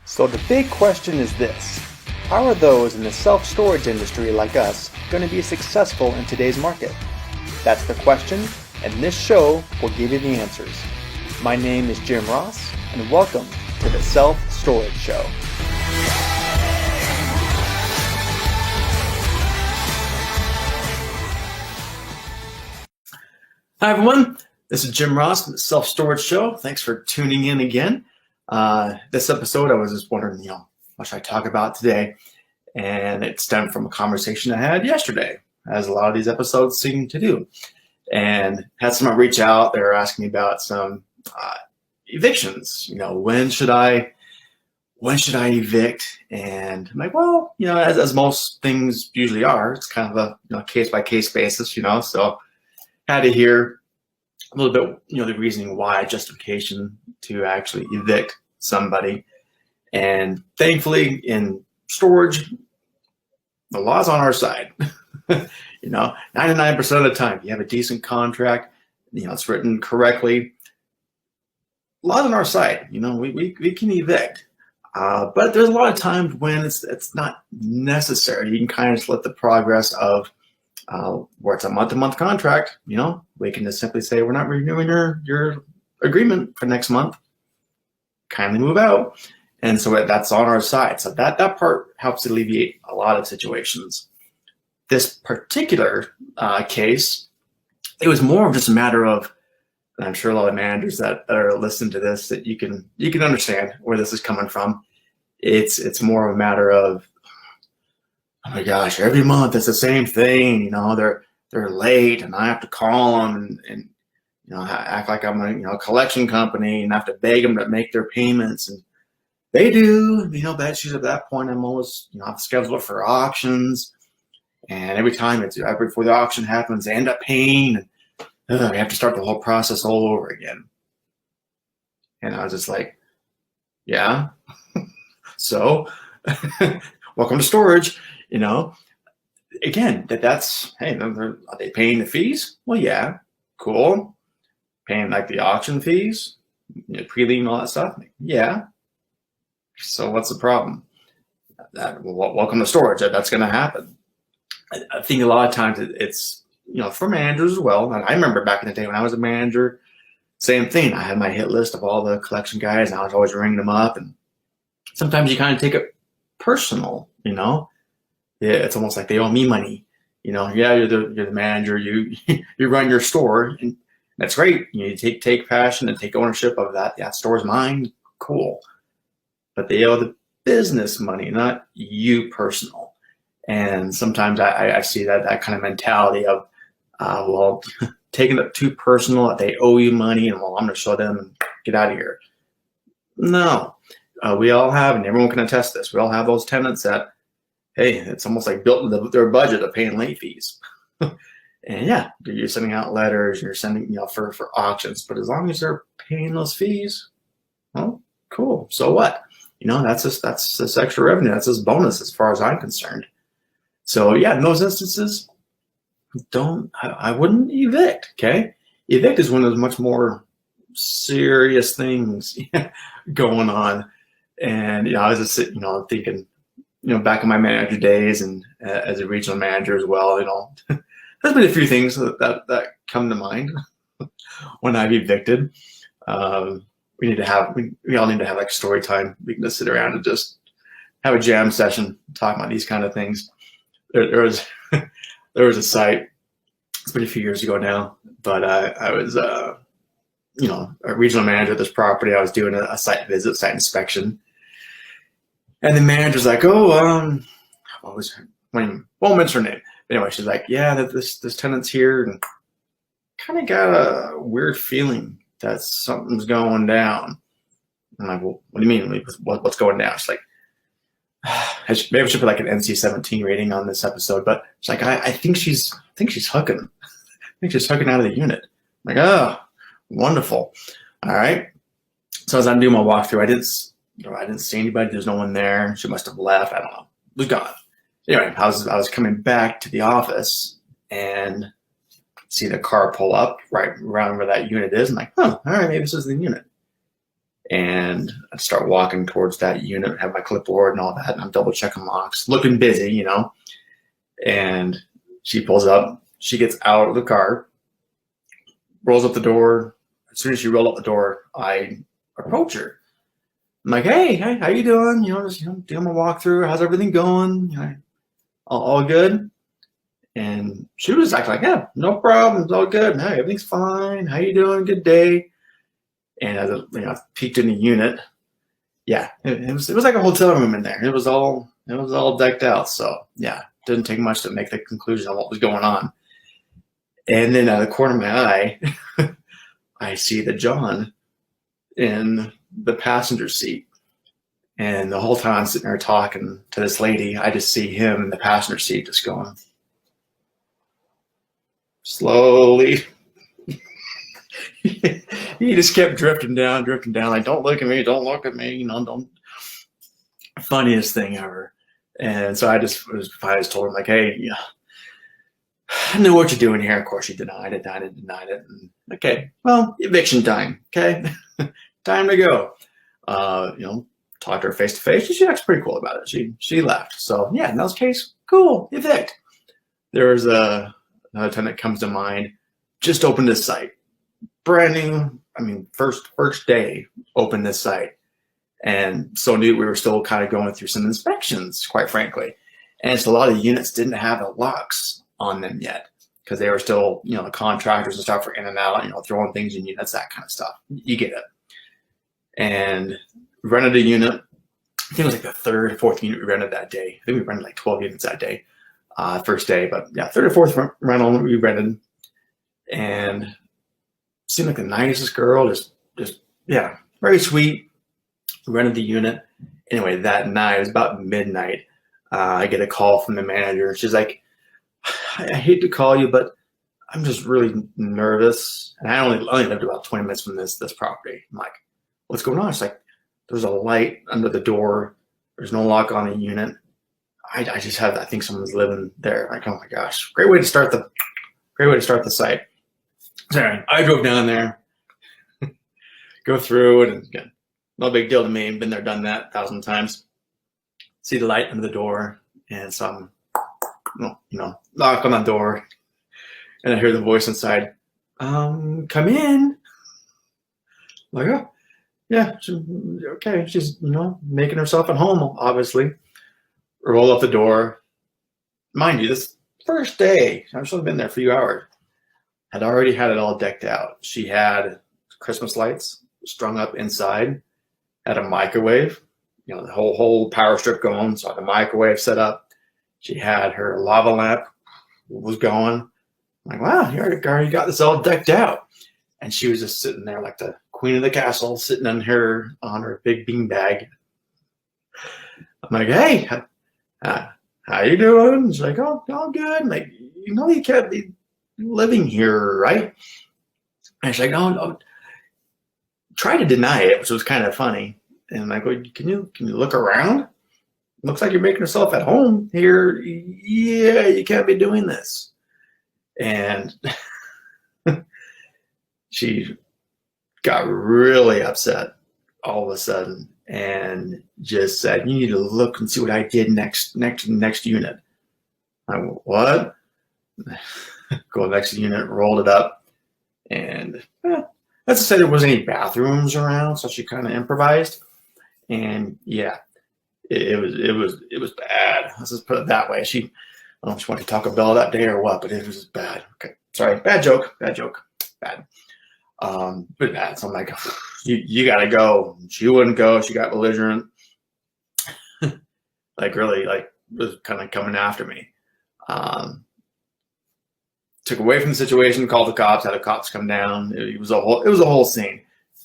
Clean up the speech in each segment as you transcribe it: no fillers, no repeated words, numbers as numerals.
So the big question is this: how are those in the self-storage industry like us going to be successful in today's market? That's the question, and this show will give you the answers. My name is Jim Ross, and welcome to the Self-Storage Show. Hi everyone, this is Jim Ross from the Self-Storage Show. Thanks for tuning in again. This episode, I was just wondering, what should I talk about today? And it stemmed from a conversation I had yesterday, as a lot of these episodes seem to do. And had someone reach out, they were asking me about some evictions. When should I evict? And I'm like, well, as most things usually are, it's kind of a case-by-case basis, so had to hear a little bit, the reasoning why, justification to actually evict somebody. And thankfully, in storage, the law's on our side. 99% of the time, you have a decent contract, it's written correctly, law's on our side. We can evict. But there's a lot of times when it's not necessary. You can kind of just let the progress of where it's a month-to-month contract, we can just simply say, we're not renewing your agreement for next month. Kindly move out. And so that's on our side. So that part helps alleviate a lot of situations. This particular case, it was more of just a matter of, and I'm sure a lot of managers that are listening to this, that you can understand where this is coming from. It's more of a matter of, oh my gosh, every month it's the same thing. They're late, and I have to call them and act like I'm a collection company and have to beg them to make their payments, and they do. Bad shoes at that point. I'm always scheduled for auctions, and every time it's right before the auction happens, they end up paying, and we have to start the whole process all over again. And I was just like, yeah, so welcome to storage. Again, that's, hey, are they paying the fees? Well, yeah, cool. Paying like the auction fees, pre-lien, all that stuff? Yeah. So what's the problem? Welcome to storage. That's going to happen. I think a lot of times it's, for managers as well. And I remember back in the day when I was a manager, same thing. I had my hit list of all the collection guys, and I was always ringing them up. And sometimes you kind of take it personal, Yeah, it's almost like they owe me money. Yeah, you're the manager. You run your store, and that's great. You take passion and take ownership of that. That store's mine. Cool. But they owe the business money, not you personal. And sometimes I see that kind of mentality of, taking it too personal, that they owe you money, and I'm going to show them and get out of here. No, we all have, and everyone can attest this. We all have those tenants that, hey, it's almost like built into their budget of paying late fees. And yeah, you're sending out letters, you're sending, for auctions, but as long as they're paying those fees, well, cool. So what? That's just extra revenue. That's just bonus as far as I'm concerned. So yeah, in those instances, I wouldn't evict, okay? Evict is one of those much more serious things going on. And, I was just sitting, thinking, back in my manager days and as a regional manager as well, there's been a few things that come to mind when I've evicted. We all need to have like story time. We can just sit around and just have a jam session, talk about these kind of things. There was a site, it's been a few years ago now, but I was a regional manager of this property. I was doing a site visit, site inspection. And the manager's like, won't mention her name. Anyway, she's like, yeah, this tenant's here, and kind of got a weird feeling that something's going down. I'm like, well, what do you mean? What's going down? She's like, maybe I should put like an NC-17 rating on this episode, but she's like, I think she's hooking. I think she's hooking out of the unit. I'm like, oh, wonderful. All right. So as I'm doing my walkthrough, I didn't see anybody. There's no one there. She must have left. I don't know. It was gone. Anyway, I was coming back to the office and see the car pull up right around where that unit is. I'm like, all right, maybe this is the unit. And I'd start walking towards that unit, have my clipboard and all that, and I'm double checking locks, looking busy, you know. And she pulls up, she gets out of the car, rolls up the door. As soon as she rolled up the door, I approach her. I'm like, hey, how you doing? You know, just doing my walkthrough. How's everything going? You know, all good? And she was acting like, yeah, no problems, all good. Hey, everything's fine. How you doing? Good day. And as I peeked in the unit, yeah, it was like a hotel room in there. It was all decked out. So yeah, didn't take much to make the conclusion on what was going on. And then out of the corner of my eye, I see the John in the passenger seat. And the whole time I'm sitting there talking to this lady, I just see him in the passenger seat just going slowly. He just kept drifting down, like, don't look at me, you know, don't. Funniest thing ever. And so I just told him, like, hey, yeah, I know what you're doing here. Of course, she denied it. And, okay, well, eviction time. Okay, time to go. You know, talked to her face to face. She acts pretty cool about it. She left. So yeah, in those case, cool, evict. There's another time that comes to mind. Just opened this site, brand new. I mean, first day opened this site, and so new we were still kind of going through some inspections, quite frankly. And so a lot of units didn't have the locks on them yet because they were still, you know, the contractors and stuff were in and out, you know, throwing things in units, that kind of stuff. You get it. And rented a unit. I think it was like the third or fourth unit we rented that day. I think we rented like 12 units that day, first day. But yeah, third or fourth rental we rented. And seemed like the nicest girl, just yeah, very sweet. We rented the unit. Anyway, that night, it was about midnight, I get a call from the manager. She's like, I hate to call you, but I'm just really nervous. And I only lived about 20 minutes from this property. I'm like, what's going on? She's like, there's a light under the door. There's no lock on the unit. I just have, I think someone's living there. Like, oh my gosh, great way to start the site. So I drove down there, go through it, and again, no big deal to me. Been there, done that 1,000 times. See the light under the door, and some, you know, knock on the door, and I hear the voice inside, come in. I'm like, oh, yeah, okay. She's, you know, making herself at home, obviously. Roll up the door. Mind you, this first day, I've just only been there a few hours, had already had it all decked out. She had Christmas lights strung up inside, had a microwave, you know, the whole power strip going, so the microwave set up. She had her lava lamp was going. I'm like, wow, you already got this all decked out. And she was just sitting there like the queen of the castle, sitting on her big beanbag. I'm like, hey, how you doing? She's like, oh, all good. I'm like, you know, you can't be living here, right? And she's like, no, try to deny it, which was kind of funny. And I'm like, well, can you look around? Looks like you're making yourself at home here. Yeah, you can't be doing this. And she got really upset all of a sudden and just said, you need to look and see what I did next unit. I went, what? Go next to the unit, rolled it up, and let's just say there wasn't any bathrooms around, so she kind of improvised. And yeah, it was bad. Let's just put it that way. I don't know if she wanted to Taco Bell that day or what, but it was bad. Okay, sorry, bad joke, bad. But bad. So I'm like, you gotta go. She wouldn't go. She got belligerent, like really, like was kind of coming after me. Took away from the situation, called the cops, had the cops come down. It was a whole scene.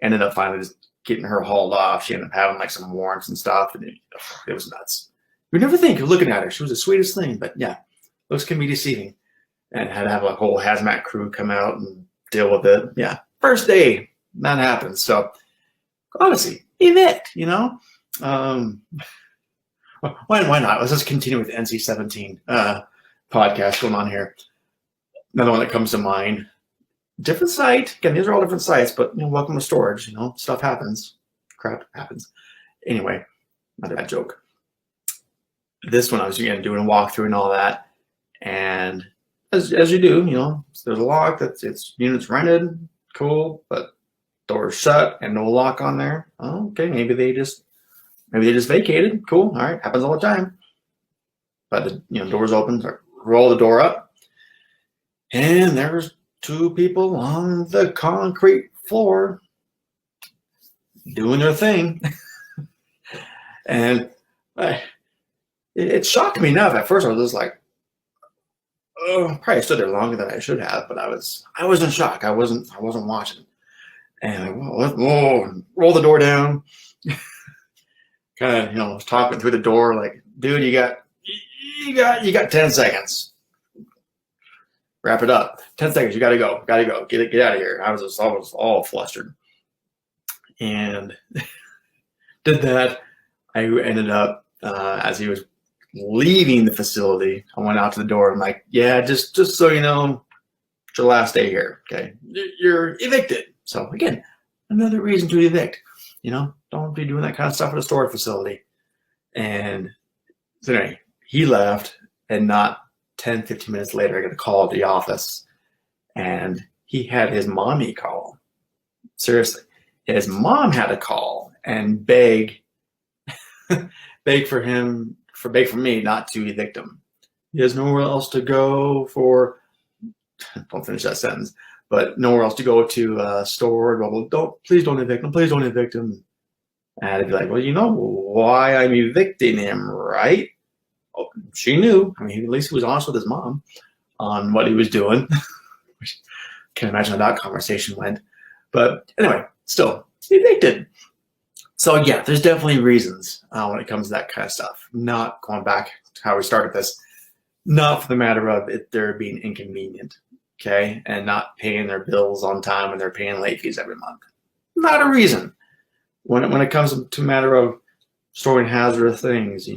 Ended up finally just getting her hauled off. She ended up having like some warrants and stuff, and it was nuts. You never think of looking at her. She was the sweetest thing, but yeah, looks can be deceiving. And had to have a whole hazmat crew come out and deal with it. Yeah, first day that happens. So honestly, evict, you know. Why not? Let's just continue with NC-17 podcast going on here. Another one that comes to mind. Different site. Again, these are all different sites, but you know, welcome to storage. You know, stuff happens. crap happens. Anyway, not a bad joke. This one I was again doing a walkthrough and all that, and as you do, there's a lock that's it's units rented, cool, but doors shut and no lock on there. Oh, okay, maybe they just vacated. Cool, all right, happens all the time. But the doors open, so roll the door up, and there's two people on the concrete floor doing their thing, and it shocked me enough. At first, I was just like, "Oh, probably stood there longer than I should have," but I was in shock. I wasn't watching, and whoa, roll the door down. Kind of, was talking through the door, like, "Dude, you got 10 seconds. Wrap it up. 10 seconds. You gotta go. Get out of here." I was all flustered, and did that. I ended up as he was leaving the facility, I went out to the door. I'm like, "Yeah, just so you know, it's your last day here. Okay, you're evicted." So again, another reason to evict. Don't be doing that kind of stuff at a storage facility. And so anyway, he left, and not 10, 15 minutes later, I got a call at the office, and he had his mommy call. Seriously, his mom had to call and beg for me not to evict him. He has nowhere else to go for. Don't finish that sentence. But nowhere else to go to store. Please don't evict him. Please don't evict him. And I'd be like, "Well, you know why I'm evicting him, right?" Oh, she knew. I mean, at least he was honest with his mom on what he was doing. Can't imagine how that conversation went. But anyway, still evicted. So yeah, there's definitely reasons when it comes to that kind of stuff. Not going back to how we started this. Not for the matter of it they're being inconvenient. Okay, and not paying their bills on time when they're paying late fees every month. Not a reason. When it comes to a matter of storing hazardous things,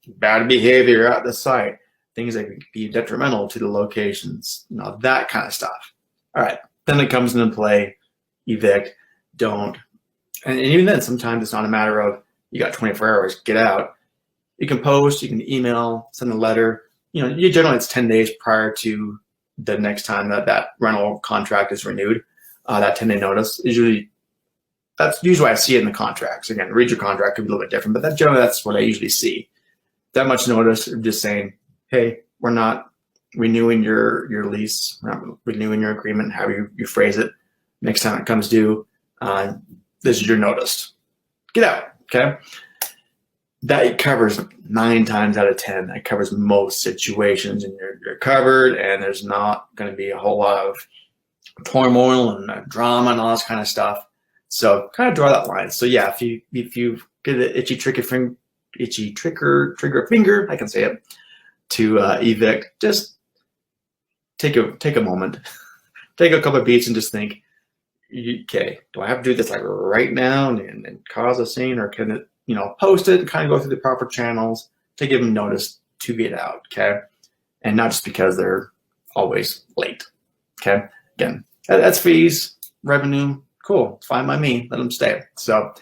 bad behavior at the site, things that could be detrimental to the locations, that kind of stuff. All right, then it comes into play, evict, don't. And even then, sometimes it's not a matter of you got 24 hours, get out. You can post, you can email, send a letter. Generally it's 10 days prior to the next time that rental contract is renewed. That 10-day notice is that's usually what I see in the contracts. Again, read your contract, could be a little bit different, but that's what I usually see. That much notice, just saying, "Hey, we're not renewing your lease, we're not renewing your agreement," however you phrase it. Next time it comes due, this is your notice. Get out, okay? That covers 9 times out of 10. That covers most situations, and you're covered, and there's not going to be a whole lot of turmoil and drama and all this kind of stuff. So kind of draw that line. So yeah, if you get an itchy trigger finger, I can say it, to evict, just take a moment, take a couple of beats, and just think, okay, do I have to do this like right now and cause a scene, or can it, post it and kind of go through the proper channels to give them notice to get out, okay? And not just because they're always late, okay? Again, that's fees, revenue, cool, it's fine by me, let them stay. So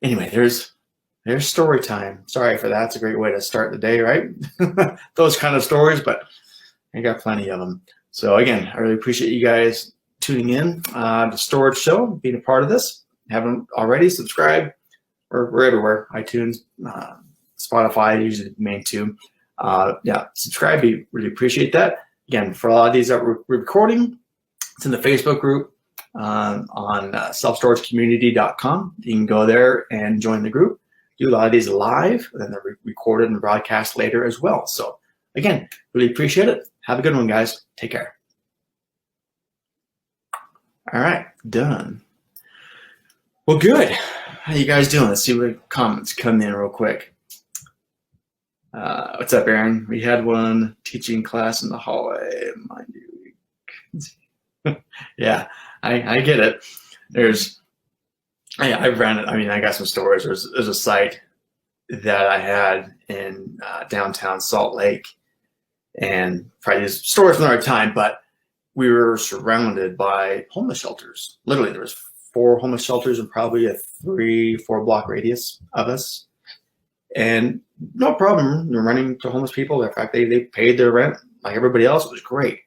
anyway, there's story time. Sorry for that. It's a great way to start the day, right? Those kind of stories, but I got plenty of them. So again, I really appreciate you guys tuning in to Storage Show, being a part of this. If you haven't already, subscribe. We're everywhere. iTunes, Spotify, usually the main two. Subscribe. We really appreciate that. Again, for a lot of these that we're recording, it's in the Facebook group on selfstoragecommunity.com. You can go there and join the group. Do a lot of these live, and then they're recorded and broadcast later as well. So again, really appreciate it. Have a good one, guys. Take care. All right, done. Well, good. How you guys doing? Let's see what comments come in real quick. What's up, Aaron? We had one teaching class in the hallway. Mind you. Yeah, I get it. I ran it. I mean, I got some stories. There's a site that I had in downtown Salt Lake, and probably these stories from our time, but we were surrounded by homeless shelters. Literally, there was 4 homeless shelters in probably a 3-4 block radius of us. And no problem running to homeless people. In fact, they paid their rent like everybody else. It was great.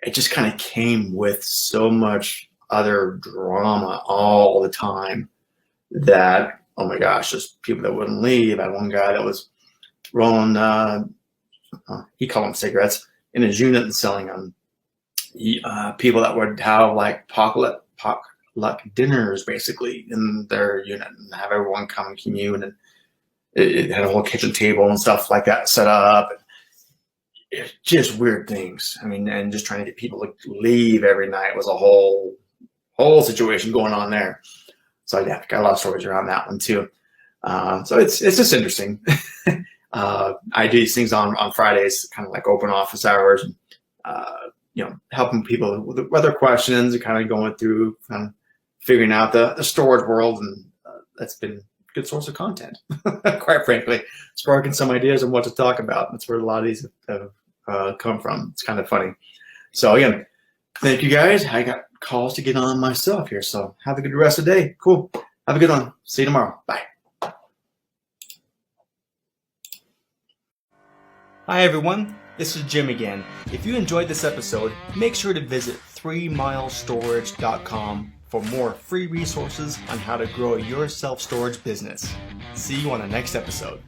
It just kind of came with so much other drama all the time that, oh my gosh, just people that wouldn't leave. I had one guy that was rolling, he called them cigarettes, in his unit and selling them. People that would have like potluck dinners basically in their unit and have everyone come and commune, and it had a whole kitchen table and stuff like that set up. It's just weird things. I mean, and just trying to get people to leave every night was a whole situation going on there. So yeah, got a lot of stories around that one too. So it's just interesting. I do these things on Fridays, kind of like open office hours, and helping people with their questions and kind of going through, kind of figuring out the storage world, and that's been a good source of content, quite frankly, sparking some ideas on what to talk about. That's where a lot of these have come from. It's kind of funny. So again, thank you guys. I got calls to get on myself here, so have a good rest of the day. Cool. Have a good one. See you tomorrow. Bye. Hi everyone, this is Jim again. If you enjoyed this episode, make sure to visit 3milestorage.com for more free resources on how to grow your self-storage business. See you on the next episode.